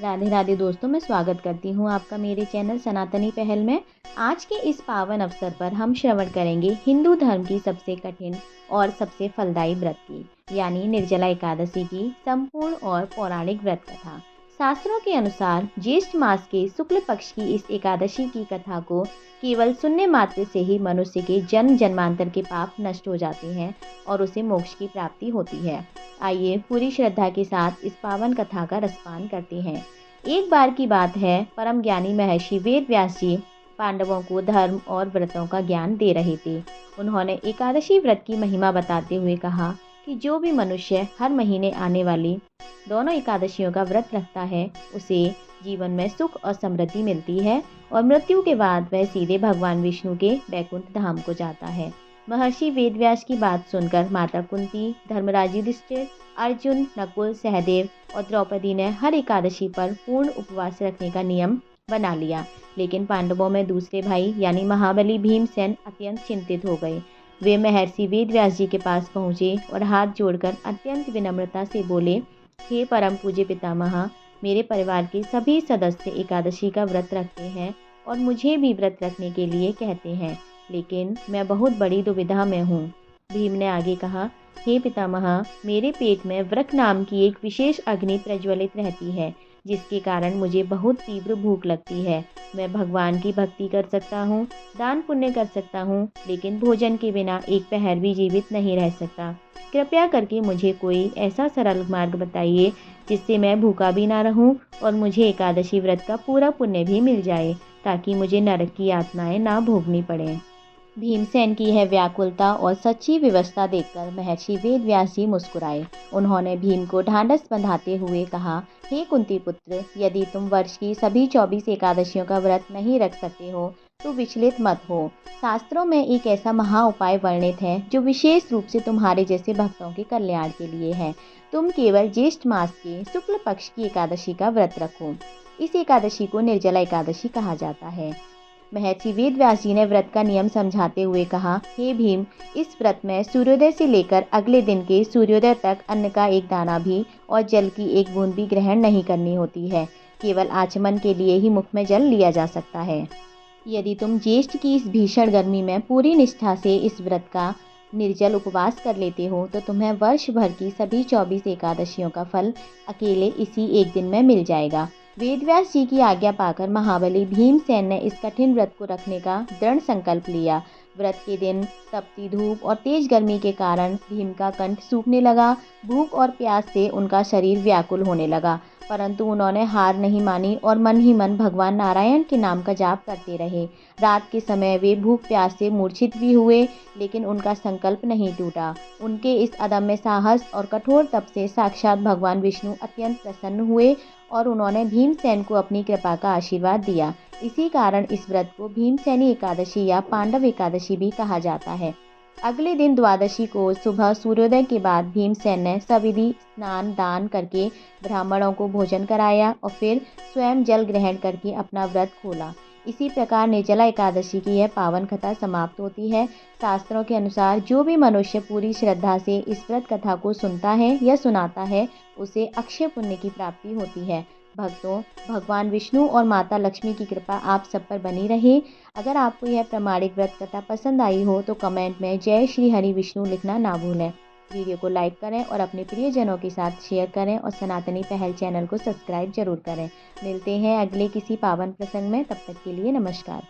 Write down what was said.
राधे राधे दोस्तों, मैं स्वागत करती हूँ आपका मेरे चैनल सनातनी पहल में। आज के इस पावन अवसर पर हम श्रवण करेंगे हिंदू धर्म की सबसे कठिन और सबसे फलदायी व्रत की यानी निर्जला एकादशी की संपूर्ण और पौराणिक व्रत कथा। शास्त्रों के अनुसार ज्येष्ठ मास के शुक्ल पक्ष की इस एकादशी की कथा को केवल सुनने मात्र से ही मनुष्य के जन्म जन्मांतर के पाप नष्ट हो जाते हैं और उसे मोक्ष की प्राप्ति होती है। आइए पूरी श्रद्धा के साथ इस पावन कथा का रसपान करते हैं। एक बार की बात है, परम ज्ञानी महर्षि वेद व्यास जी पांडवों को धर्म और व्रतों का ज्ञान दे रहे थे। उन्होंने एकादशी व्रत की महिमा बताते हुए कहा कि जो भी मनुष्य हर महीने आने वाली दोनों एकादशियों का व्रत रखता है, उसे जीवन में सुख और समृद्धि मिलती है और मृत्यु के बाद वह सीधे भगवान विष्णु के वैकुंठ धाम को जाता है। महर्षि वेदव्यास की बात सुनकर माता कुंती, धर्मराज युधिष्ठिर, अर्जुन, नकुल, सहदेव और द्रौपदी ने हर एकादशी पर पूर्ण उपवास रखने का नियम बना लिया। लेकिन पांडवों में दूसरे भाई यानी महाबली भीमसेन अत्यंत चिंतित हो गए। वे महर्षि वेदव्यास जी के पास पहुँचे और हाथ जोड़कर अत्यंत विनम्रता से बोले, हे परम पूज्य पितामह, मेरे परिवार के सभी सदस्य एकादशी का व्रत रखते हैं और मुझे भी व्रत रखने के लिए कहते हैं, लेकिन मैं बहुत बड़ी दुविधा में हूँ। भीम ने आगे कहा, हे पितामह, मेरे पेट में वृक नाम की एक विशेष अग्नि प्रज्वलित रहती है, जिसके कारण मुझे बहुत तीव्र भूख लगती है। मैं भगवान की भक्ति कर सकता हूँ, दान पुण्य कर सकता हूँ, लेकिन भोजन के बिना एक पहर भी जीवित नहीं रह सकता। कृपया करके मुझे कोई ऐसा सरल मार्ग बताइए जिससे मैं भूखा भी ना रहूं और मुझे एकादशी व्रत का पूरा पुण्य भी मिल जाए, ताकि मुझे नरक की यातनाएं ना भोगनी पड़े। भीमसेन की यह व्याकुलता और सच्ची व्यवस्था देखकर महर्षि वेदव्यास जी मुस्कुराए। उन्होंने भीम को ढांढस बंधाते हुए कहा, हे कुंती पुत्र, यदि तुम वर्ष की सभी 24 एकादशियों का व्रत नहीं रख सकते हो तो विचलित मत हो। शास्त्रों में एक ऐसा महा उपाय वर्णित है जो विशेष रूप से तुम्हारे जैसे भक्तों के कल्याण के लिए है। तुम केवल ज्येष्ठ मास के शुक्ल पक्ष की एकादशी का व्रत रखो। इस एकादशी को निर्जला एकादशी कहा जाता है। महर्षि वेदव्यास जी ने व्रत का नियम समझाते हुए कहा, हे भीम, इस व्रत में सूर्योदय से लेकर अगले दिन के सूर्योदय तक अन्न का एक दाना भी और जल की एक बूंद भी ग्रहण नहीं करनी होती है। केवल आचमन के लिए ही मुख में जल लिया जा सकता है। यदि तुम ज्येष्ठ की इस भीषण गर्मी में पूरी निष्ठा से इस व्रत का निर्जल उपवास कर लेते हो तो तुम्हें वर्ष भर की सभी 24 एकादशियों का फल अकेले इसी एक दिन में मिल जाएगा। वेदव्यास जी की आज्ञा पाकर महाबली भीमसेन ने इस कठिन व्रत को रखने का दृढ़ संकल्प लिया। व्रत के दिन तपती धूप और तेज गर्मी के कारण भीम का कंठ सूखने लगा। भूख और प्यास से उनका शरीर व्याकुल होने लगा, परंतु उन्होंने हार नहीं मानी और मन ही मन भगवान नारायण के नाम का जाप करते रहे। रात के समय वे भूख प्यास से मूर्छित भी हुए, लेकिन उनका संकल्प नहीं टूटा। उनके इस अदम्य साहस और कठोर तप से साक्षात भगवान विष्णु अत्यंत प्रसन्न हुए और उन्होंने भीमसेन को अपनी कृपा का आशीर्वाद दिया। इसी कारण इस व्रत को भीमसेनी एकादशी या पांडव एकादशी भी कहा जाता है। अगले दिन द्वादशी को सुबह सूर्योदय के बाद भीमसेन ने सविधि स्नान दान करके ब्राह्मणों को भोजन कराया और फिर स्वयं जल ग्रहण करके अपना व्रत खोला। इसी प्रकार निर्जला एकादशी की यह पावन कथा समाप्त होती है। शास्त्रों के अनुसार जो भी मनुष्य पूरी श्रद्धा से इस व्रत कथा को सुनता है या सुनाता है, उसे अक्षय पुण्य की प्राप्ति होती है। भक्तों, भगवान विष्णु और माता लक्ष्मी की कृपा आप सब पर बनी रहे। अगर आपको यह प्रामाणिक व्रत कथा पसंद आई हो तो कमेंट में जय श्री हरि विष्णु लिखना ना भूलें। वीडियो को लाइक करें और अपने प्रियजनों के साथ शेयर करें और सनातनी पहल चैनल को सब्सक्राइब जरूर करें। मिलते हैं अगले किसी पावन प्रसंग में, तब तक के लिए नमस्कार।